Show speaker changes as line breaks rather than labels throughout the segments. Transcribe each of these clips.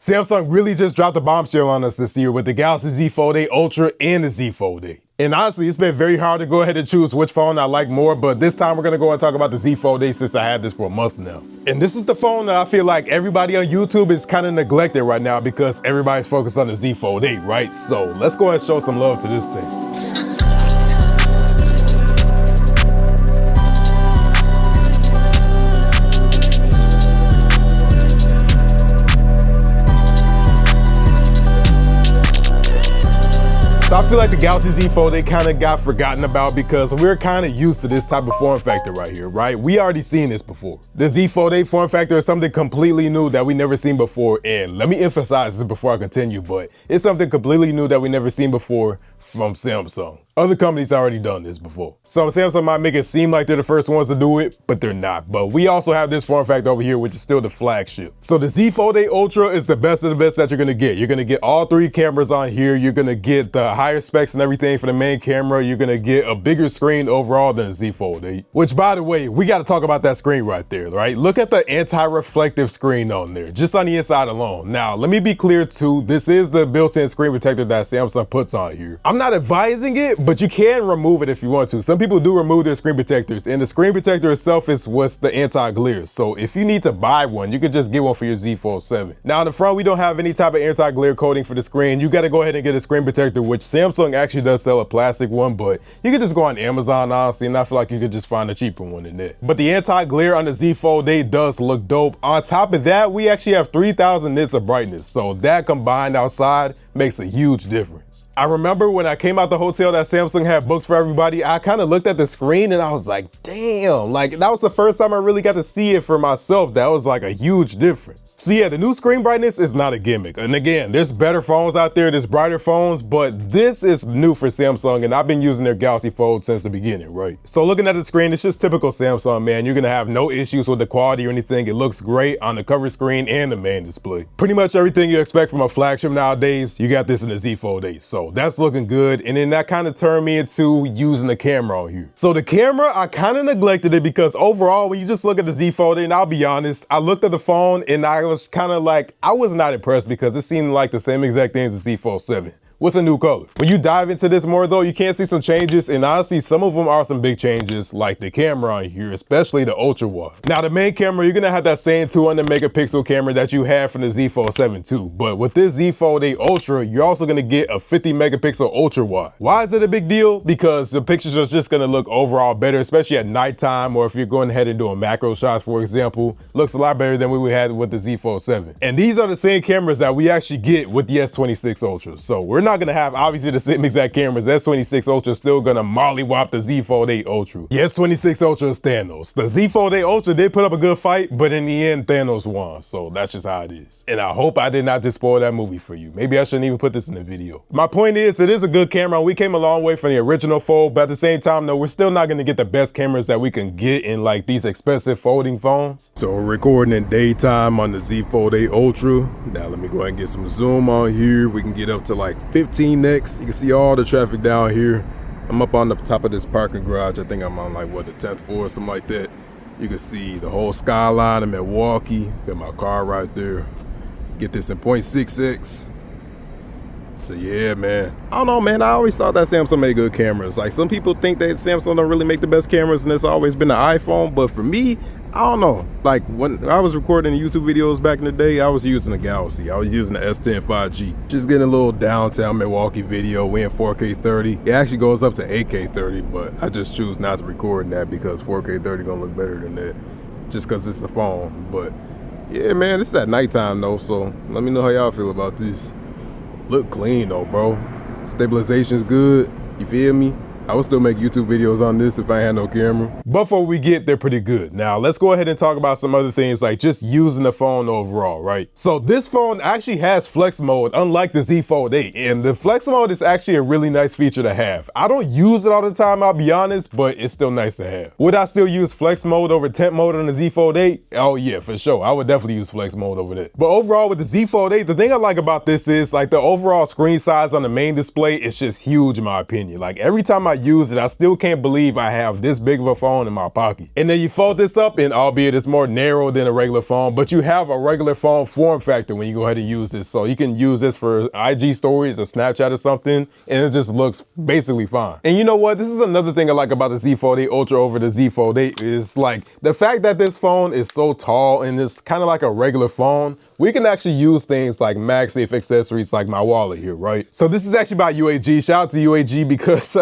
Samsung really just dropped a bombshell on us this year with the Galaxy Z Fold8 Ultra and the Z Fold8. And honestly, it's been very hard to go ahead and choose which phone I like more, but this time we're gonna go and talk about the Z Fold8 since I had this for a month now. And this is the phone that I feel like everybody on YouTube is kind of neglected right now because everybody's focused on the Z Fold8, right? So let's go and show some love to this thing. So I feel like the Galaxy Z Fold8 kind of got forgotten about because we're kind of used to this type of form factor right here, right? We already seen this before. The Z Fold8 form factor is something completely new that we never seen before. And let me emphasize this before I continue, but it's something completely new that we never seen before from Samsung. Other companies already done this before. So Samsung might make it seem like they're the first ones to do it, but they're not. But we also have this form factor over here, which is still the flagship. So the Z Fold8 Ultra is the best of the best that you're gonna get. You're gonna get all three cameras on here. You're gonna get the higher specs and everything for the main camera. You're gonna get a bigger screen overall than the Z Fold8, which by the way, we gotta talk about that screen right there, right? Look at the anti-reflective screen on there, just on the inside alone. Now, let me be clear too, this is the built-in screen protector that Samsung puts on here. I'm not advising it, but you can remove it if you want to. Some people do remove their screen protectors, and the screen protector itself is what's the anti-glare. So if you need to buy one, you could just get one for your Z Fold 7. Now in the front, we don't have any type of anti-glare coating for the screen. You got to go ahead and get a screen protector, which Samsung actually does sell a plastic one, but you could just go on Amazon, honestly, and I feel like you could just find a cheaper one than that. But the anti-glare on the Z Fold8 does look dope. On top of that, we actually have 3,000 nits of brightness. So that combined outside makes a huge difference. I remember when I came out the hotel that Samsung had booked for everybody, I kind of looked at the screen and I was like, damn, like that was the first time I really got to see it for myself. That was like a huge difference. So yeah, the new screen brightness is not a gimmick. And again, there's better phones out there, there's brighter phones, but this is new for Samsung and I've been using their Galaxy Fold since the beginning, right? So looking at the screen, it's just typical Samsung, man. You're gonna have no issues with the quality or anything. It looks great on the cover screen and the main display. Pretty much everything you expect from a flagship nowadays, you got this in the Z Fold8. So that's looking good. And then that kind of turned me into using the camera on here. So the camera, I kind of neglected it because overall, when you just look at the Z Fold8, and I'll be honest, I looked at the phone and I was kind of like, I was not impressed because it seemed like the same exact thing as the Z Fold 7. With a new color. When you dive into this more though, you can see some changes, and honestly, some of them are some big changes, like the camera on here, especially the ultra wide. Now the main camera, you're gonna have that same 200 megapixel camera that you had from the Z Fold 7 too, but with this Z Fold8 Ultra, you're also gonna get a 50 megapixel ultra wide. Why is it a big deal? Because the pictures are just gonna look overall better, especially at nighttime, or if you're going ahead and doing macro shots, for example, looks a lot better than we had with the Z Fold 7. And these are the same cameras that we actually get with the S26 Ultra, so we're not gonna have obviously the same exact cameras. The S26 Ultra is still gonna mollywop the Z Fold8 Ultra. The S26 Ultra is Thanos. The Z Fold8 Ultra did put up a good fight, but in the end, Thanos won. So that's just how it is. And I hope I did not just spoil that movie for you. Maybe I shouldn't even put this in the video. My point is, it is a good camera. We came a long way from the original Fold, but at the same time, though, we're still not gonna get the best cameras that we can get in like these expensive folding phones. So we're recording in daytime on the Z Fold8 Ultra. Now let me go ahead and get some zoom on here. We can get up to like 15 next. You can see all the traffic down here. I'm up on the top of this parking garage. I think I'm on like what, the 10th floor or something like that. You can see the whole skyline of Milwaukee. Got my car right there. Get this in 0.6x. So yeah, man. I don't know, man. I always thought that Samsung made good cameras. Like some people think that Samsung don't really make the best cameras and it's always been the iPhone. But for me, I don't know. Like when I was recording YouTube videos back in the day, I was using the Galaxy. I was using the S10 5G. Just getting a little downtown Milwaukee video. We in 4K 30. It actually goes up to 8K 30, but I just choose not to record in that because 4K 30 gonna look better than that. Just cause it's a phone. But yeah, man, it's at nighttime though. So let me know how y'all feel about this. Look clean though, bro. Stabilization's good. You feel me? I would still make YouTube videos on this if I had no camera. But before we get, they're pretty good. Now let's go ahead and talk about some other things like just using the phone overall, right? So this phone actually has flex mode, unlike the Z Fold8. And the flex mode is actually a really nice feature to have. I don't use it all the time, I'll be honest, but it's still nice to have. Would I still use flex mode over temp mode on the Z Fold8? Oh yeah, for sure. I would definitely use flex mode over that. But overall with the Z Fold8, the thing I like about this is like the overall screen size on the main display is just huge in my opinion. Like every time I use it, I still can't believe I have this big of a phone in my pocket. And then you fold this up, and albeit it's more narrow than a regular phone, but you have a regular phone form factor when you go ahead and use this. So you can use this for IG stories or Snapchat or something, and it just looks basically fine. And you know what? This is another thing I like about the Z Fold 8 Ultra over the Z Fold 8 is like the fact that this phone is so tall and it's kind of like a regular phone. We can actually use things like MagSafe accessories like my wallet here, right? So this is actually by UAG. Shout out to UAG because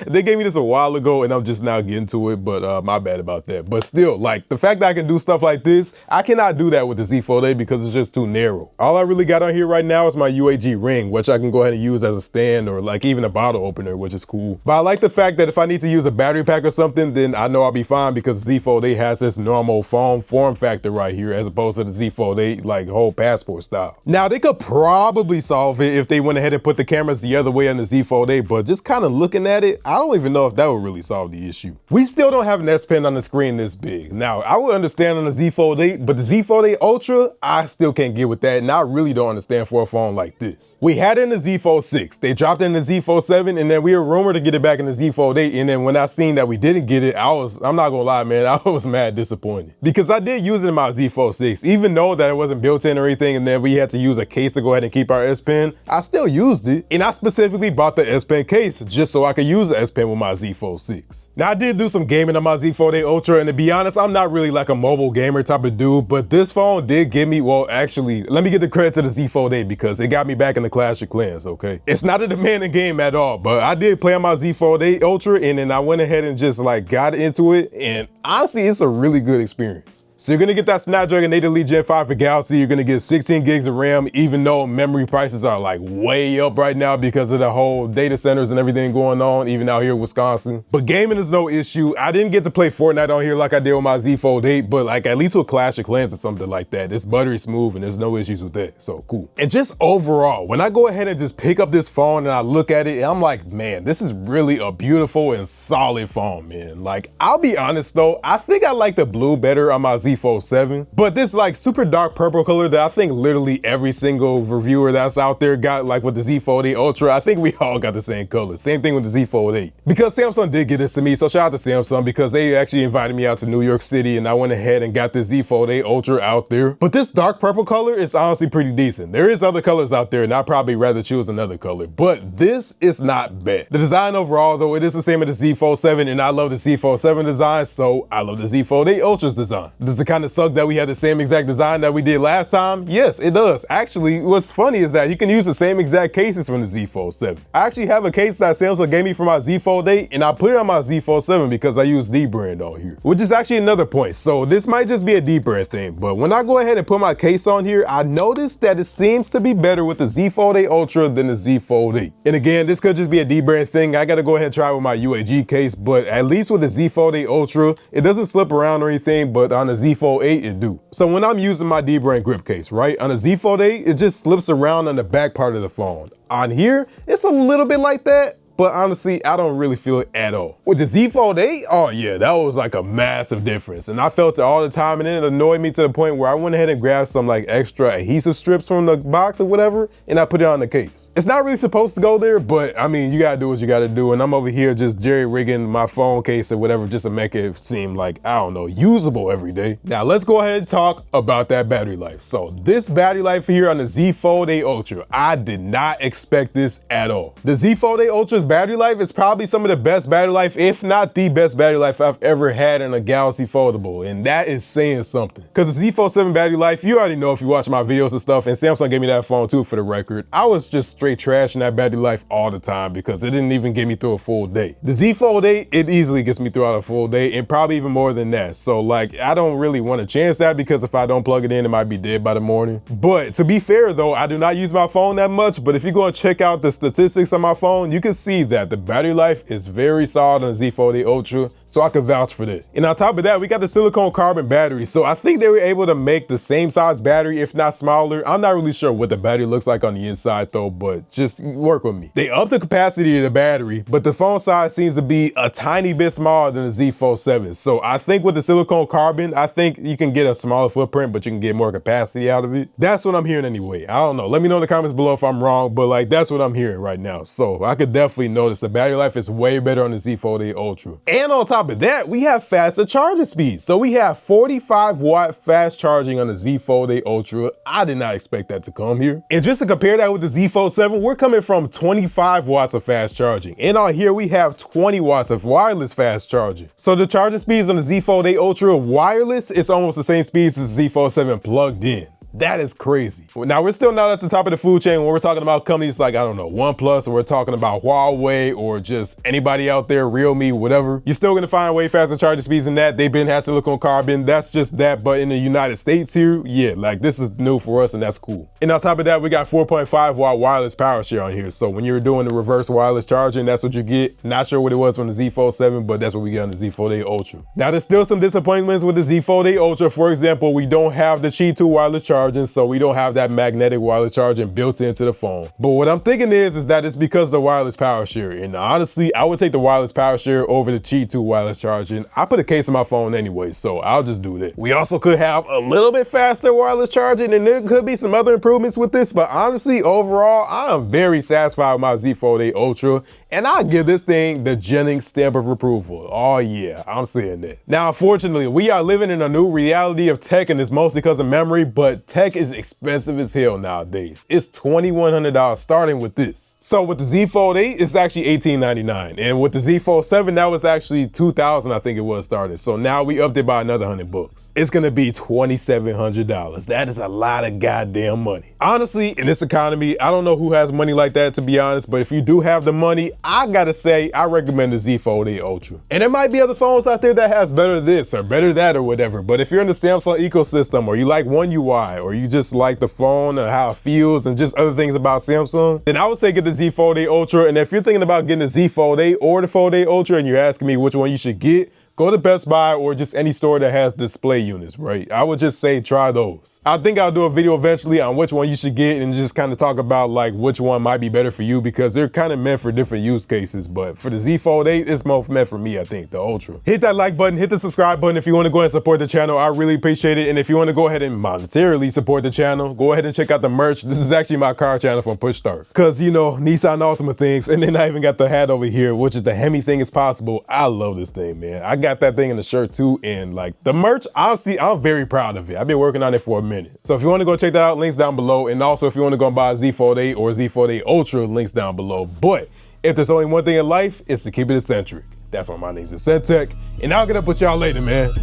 they gave me this a while ago and I'm just now getting to it, but my bad about that. But still, like the fact that I can do stuff like this, I cannot do that with the Z Fold 8 because it's just too narrow. All I really got on here right now is my UAG ring, which I can go ahead and use as a stand or like even a bottle opener, which is cool. But I like the fact that if I need to use a battery pack or something, then I know I'll be fine because Z Fold 8 has this normal phone form factor right here as opposed to the Z Fold 8 like whole passport style. Now they could probably solve it if they went ahead and put the cameras the other way on the Z Fold 8, but just kind of looking at it, I don't even know if that would really solve the issue. We still don't have an S Pen on the screen this big. Now I would understand on the Z Fold 8, but the Z Fold 8 Ultra, I still can't get with that, and I really don't understand for a phone like this. We had it in the Z Fold 6, they dropped it in the Z Fold 7, and then we were rumored to get it back in the Z Fold 8, and then when I seen that we didn't get it, I'm not gonna lie, man, I was mad disappointed. Because I did use it in my Z Fold 6, even though that it wasn't built in or anything, and then we had to use a case to go ahead and keep our S Pen, I still used it. And I specifically bought the S Pen case just so I could use the S Pen with my Z Fold 6. Now I did do some gaming on my Z Fold 8 Ultra, and to be honest, I'm not really like a mobile gamer type of dude, but this phone did give me, well actually, let me give the credit to the Z Fold 8 because it got me back in the Clash of Clans, okay? It's not a demanding game at all, but I did play on my Z Fold 8 Ultra, and then I went ahead and just like got into it, and honestly, it's a really good experience. So you're gonna get that Snapdragon 8 Elite Gen 5 for Galaxy, you're gonna get 16 gigs of RAM, even though memory prices are like way up right now because of the whole data centers and everything going on, even out here in Wisconsin. But gaming is no issue. I didn't get to play Fortnite on here like I did with my Z Fold 8, but like at least with Clash of Clans or something like that, it's buttery smooth and there's no issues with that, so cool. And just overall, when I go ahead and just pick up this phone and I look at it, I'm like, man, this is really a beautiful and solid phone, man. Like, I'll be honest though, I think I like the blue better on my Z Fold 7, but this like super dark purple color that I think literally every single reviewer that's out there got, like with the Z Fold 8 Ultra, I think we all got the same color. Same thing with the Z Fold 8. Because Samsung did get this to me, so shout out to Samsung because they actually invited me out to New York City and I went ahead and got the Z Fold 8 Ultra out there. But this dark purple color is honestly pretty decent. There is other colors out there and I'd probably rather choose another color, but this is not bad. The design overall though, it is the same as the Z Fold 7 and I love the Z Fold 7 design, so I love the Z Fold 8 Ultra's design. Does it kind of suck that we had the same exact design that we did last time? Yes, it does. Actually, what's funny is that you can use the same exact cases from the Z Fold 7. I actually have a case that Samsung gave me for my Z Fold 8 and I put it on my Z Fold 7 because I use D brand on here, which is actually another point. So this might just be a D brand thing, but when I go ahead and put my case on here, I noticed that it seems to be better with the Z Fold 8 Ultra than the Z Fold 8. And again, this could just be a D brand thing. I gotta go ahead and try with my UAG case, but at least with the Z Fold 8 Ultra, it doesn't slip around or anything, but on the Z Fold 8, it do. So when I'm using my D brand grip case, right, on the Z Fold 8, it just slips around on the back part of the phone. On here, it's a little bit like that, but honestly, I don't really feel it at all. With the Z Fold 8, oh yeah, that was like a massive difference. And I felt it all the time, and it annoyed me to the point where I went ahead and grabbed some like extra adhesive strips from the box or whatever, and I put it on the case. It's not really supposed to go there, but I mean, you gotta do what you gotta do. And I'm over here just jerry-rigging my phone case or whatever just to make it seem like, I don't know, usable every day. Now let's go ahead and talk about that battery life. So this battery life here on the Z Fold 8 Ultra, I did not expect this at all. The Z Fold 8 Ultra's battery life is probably some of the best battery life, if not the best battery life I've ever had in a Galaxy Foldable, and that is saying something. Because the Z Fold 7 battery life, you already know if you watch my videos and stuff, and Samsung gave me that phone too for the record, I was just straight trashing that battery life all the time because it didn't even get me through a full day. The Z Fold 8, it easily gets me throughout a full day, and probably even more than that. So like, I don't really want to chance that because if I don't plug it in, it might be dead by the morning. But to be fair though, I do not use my phone that much, but if you go and check out the statistics on my phone, you can see that the battery life is very solid on the Z Fold 8 Ultra. so I could vouch for that. And on top of that, we got the silicone carbon battery. So I think they were able to make the same size battery, if not smaller. I'm not really sure what the battery looks like on the inside though, but just work with me. They upped the capacity of the battery, but the phone size seems to be a tiny bit smaller than the Z Fold8. So I think with the silicone carbon, I think you can get a smaller footprint, but you can get more capacity out of it. That's what I'm hearing anyway. I don't know. Let me know in the comments below if I'm wrong, but like that's what I'm hearing right now. So I could definitely notice the battery life is way better on the Z Fold8 Ultra. And on top of that, we have faster charging speeds. So we have 45-watt fast charging on the Z Fold8 Ultra. I did not expect that to come here. And just to compare that with the Z Fold7, we're coming from 25 watts of fast charging. And on here, we have 20 watts of wireless fast charging. So the charging speeds on the Z Fold8 Ultra wireless is almost the same speeds as the Z Fold7 plugged in. That is crazy. Now, we're still not at the top of the food chain when we're talking about companies like, I don't know, OnePlus, or we're talking about Huawei, or just anybody out there, Realme, whatever. You're still gonna find way faster charging speeds than that. They've been had silicone carbon, that's just that. But in the United States here, yeah, like this is new for us and that's cool. And on top of that, we got 4.5 watt wireless power share on here. So when you're doing the reverse wireless charging, that's what you get. Not sure what it was from the Z Fold7, but that's what we get on the Z Fold8 Ultra. Now, there's still some disappointments with the Z Fold8 Ultra. For example, we don't have the Qi 2 wireless charging, so we don't have that magnetic wireless charging built into the phone. But what I'm thinking is that it's because of the wireless power share. And honestly, I would take the wireless power share over the Qi 2 wireless charging. I put a case in my phone anyway, so I'll just do that. We also could have a little bit faster wireless charging, and there could be some other improvements with this, but honestly, overall, I am very satisfied with my Z Fold8 Ultra, and I'll give this thing the Jennings stamp of approval. Oh yeah, I'm saying that. Now, unfortunately, we are living in a new reality of tech, and it's mostly because of memory, but tech is expensive as hell nowadays. It's $2,100 starting with this. So with the Z Fold8, it's actually $1,899. And with the Z Fold7, that was actually $2,000, I think it was started. So now we upped it by another $100. It's gonna be $2,700. That is a lot of goddamn money. Honestly, in this economy, I don't know who has money like that, to be honest, but if you do have the money, I gotta say, I recommend the Z Fold8 Ultra. And there might be other phones out there that has better this or better that or whatever, but if you're in the Samsung ecosystem, or you like One UI, or you just like the phone and how it feels and just other things about Samsung, then I would say get the Z Fold8 Ultra. And if you're thinking about getting the Z Fold8 or the Fold8 Ultra and you're asking me which one you should get, go to Best Buy or just any store that has display units, right? I would just say try those. I think I'll do a video eventually on which one you should get and just kind of talk about like which one might be better for you, because they're kind of meant for different use cases. But for the Z Fold8, it's more meant for me, I think, the Ultra. Hit that like button, hit the subscribe button if you want to go ahead and support the channel. I really appreciate it. And if you want to go ahead and monetarily support the channel, go ahead and check out the merch. This is actually my car channel from Push Start, because, you know, Nissan Altima things. And then I even got the hat over here, which is the Hemi thing is possible. I love this thing, man. I got that thing in the shirt too, and like the merch, honestly, I'm very proud of it. I've been working on it for a minute. So if you want to go check that out, links down below. And also if you want to go and buy a Z Fold8 or Z Fold8 Ultra, links down below. But if there's only one thing in life, it's to keep it eccentric. That's why my name's Tech, and I'll get up with y'all later, man.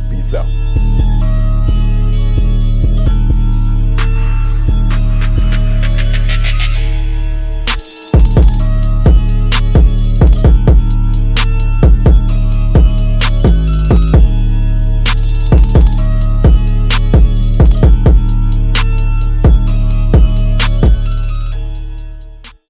Peace out.